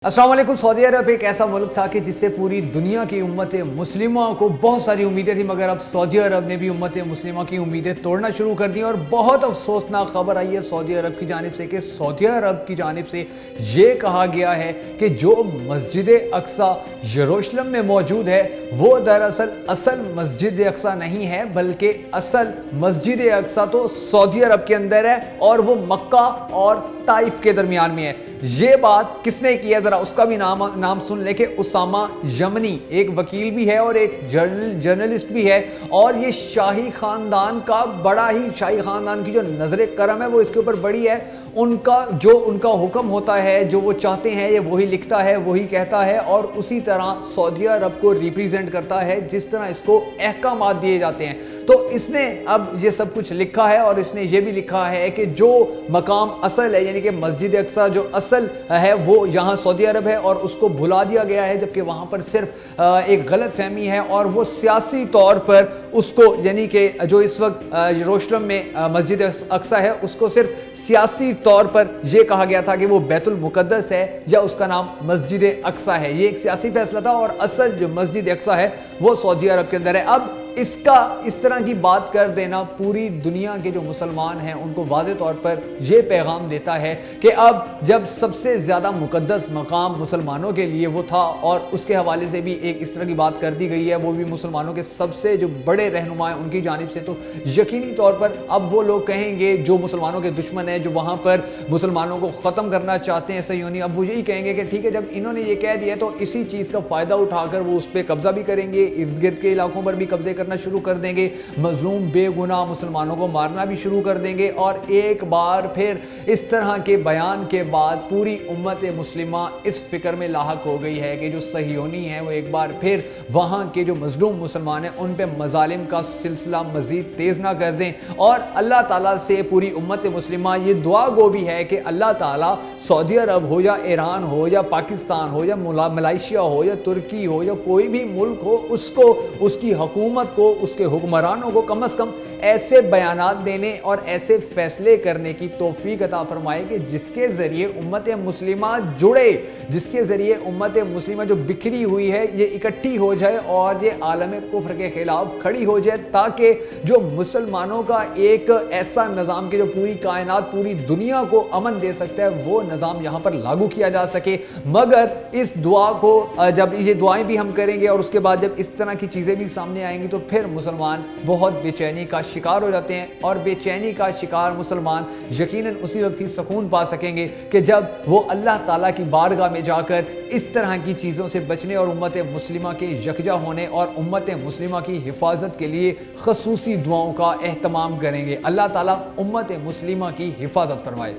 अस्सलाम वालेकुम। सऊदी अरब एक ऐसा मुल्क था कि जिससे पूरी दुनिया की उम्मत मुस्लिमा को बहुत सारी उम्मीदें थी, मगर अब सऊदी अरब ने भी उम्मत मुस्लिमा की उम्मीदें तोड़ना शुरू कर दी और बहुत अफसोसनाक खबर आई है सऊदी अरब की जानिब से कि सऊदी अरब की जानिब से ये कहा गया है कि जो मस्जिद अक्सा यरूशलेम में मौजूद है वो दरअसल असल मस्जिद अक्सा नहीं है, बल्कि असल मस्जिद अक्सा तो सऊदी अरब के अंदर है और वो मक्का और ताइफ के दरमियान में है। ये बात किसने की है, जरा उसका भी नाम सुन ले कि उसामा यमनी एक वकील भी है और एक जर्नलिस्ट भी है, और ये शाही खानदान का बड़ा ही शाही खानदान की जो नजर करम है वो इसके ऊपर बड़ी है। उनका हुक्म होता है, जो वो चाहते हैं ये वही लिखता है, वही कहता है और उसी तरह सऊदी अरब को रिप्रेजेंट करता है जिस तरह इसको अहकामात दिए जाते हैं। तो इसने अब ये सब कुछ लिखा है और इसने ये भी लिखा है कि जो मकाम असल है यानी कि मस्जिद अक्सा जो असल है वो यहाँ सऊदी अरब है और उसको भुला दिया गया है, जबकि वहाँ पर सिर्फ एक गलत फहमी है और वो सियासी तौर पर उसको यानी कि जो इस वक्त यरूशलेम में मस्जिद अक्सा है उसको सिर्फ सियासी तौर पर यह कहा गया था कि वो बैतुल मुकद्दस है या उसका नाम मस्जिद अक्सा है। ये एक सियासी फैसला था और असल जो मस्जिद अक्सा है वो सऊदी अरब के अंदर है। अब इसका इस तरह की बात कर देना पूरी दुनिया के जो मुसलमान हैं उनको वाज़े तौर पर यह पैगाम देता है कि अब जब सबसे ज़्यादा मुकद्दस मकाम मुसलमानों के लिए वो था और उसके हवाले से भी एक इस तरह की बात कर दी गई है, वो भी मुसलमानों के सबसे जो बड़े रहनुमा हैं उनकी जानिब से, तो यकीनी तौर पर अब वो लोग कहेंगे जो मुसलमानों के दुश्मन हैं, जो वहाँ पर मुसलमानों को ख़त्म करना चाहते हैं सयूनी, अब वो यही कहेंगे कि ठीक है जब इन्होंने ये कह दिया तो इसी चीज़ का फ़ायदा उठाकर वो उस पर कब्ज़ा भी करेंगे, इर्द गिर्द के इलाकों पर भी कब्जे करना शुरू कर देंगे, मजलूम बेगुनाह मुसलमानों को मारना भी शुरू कर देंगे। और एक बार फिर इस तरह के बयान के बाद पूरी उम्मत मुस्लिमा इस फिक्र में लाहक हो गई है कि जो सहियोनी है वो एक बार फिर वहाँ के जो मजलूम मुसलमान हैं उन पे मजालिम का सिलसिला मज़ीद तेज़ ना कर दें। और अल्लाह ताला से पूरी उम्मत मुस्लिमा ये दुआ गो भी है कि अल्लाह ताला सऊदी अरब हो या ईरान हो या पाकिस्तान हो या मलेशिया हो या तुर्की हो या कोई भी मुल्क हो, उसको उसकी हुकूमत को उसके हुक्मरानों को कम से कम ऐसे बयानात देने और ऐसे फैसले करने की तौफीक अता फरमाए कि जिसके ज़रिए उम्मत मुस्लिमा जुड़े, जिसके ज़रिए उम्मत मुस्लिमा जो बिखरी हुई है ये इकट्ठी हो जाए और ये आलम कुफ्र के ख़िलाफ़ खड़ी हो जाए, ताकि जो मुसलमानों का एक ऐसा निज़ाम कि जो पूरी कायनात पूरी दुनिया को अमन दे सकता है वो निज़ाम यहाँ पर लागू किया जा सके। मगर इस दुआ को जब ये दुआएं भी हम करेंगे और उसके बाद जब इस तरह की चीज़ें भी सामने आएंगी तो फिर मुसलमान बहुत बेचैनी का शिकार हो जाते हैं, और बेचैनी का शिकार मुसलमान यकीनन उसी वक्त ही सुकून पा सकेंगे कि जब वो अल्लाह ताला की बारगाह में जाकर इस तरह की चीज़ों से बचने और उम्मत मुस्लिमा के यकजा होने और उम्मत मुस्लिमा की हिफाजत के लिए खसूसी दुआओं का एहतमाम करेंगे। अल्लाह ताला उम्मत मुस्लिमा की हिफाजत फरमाए।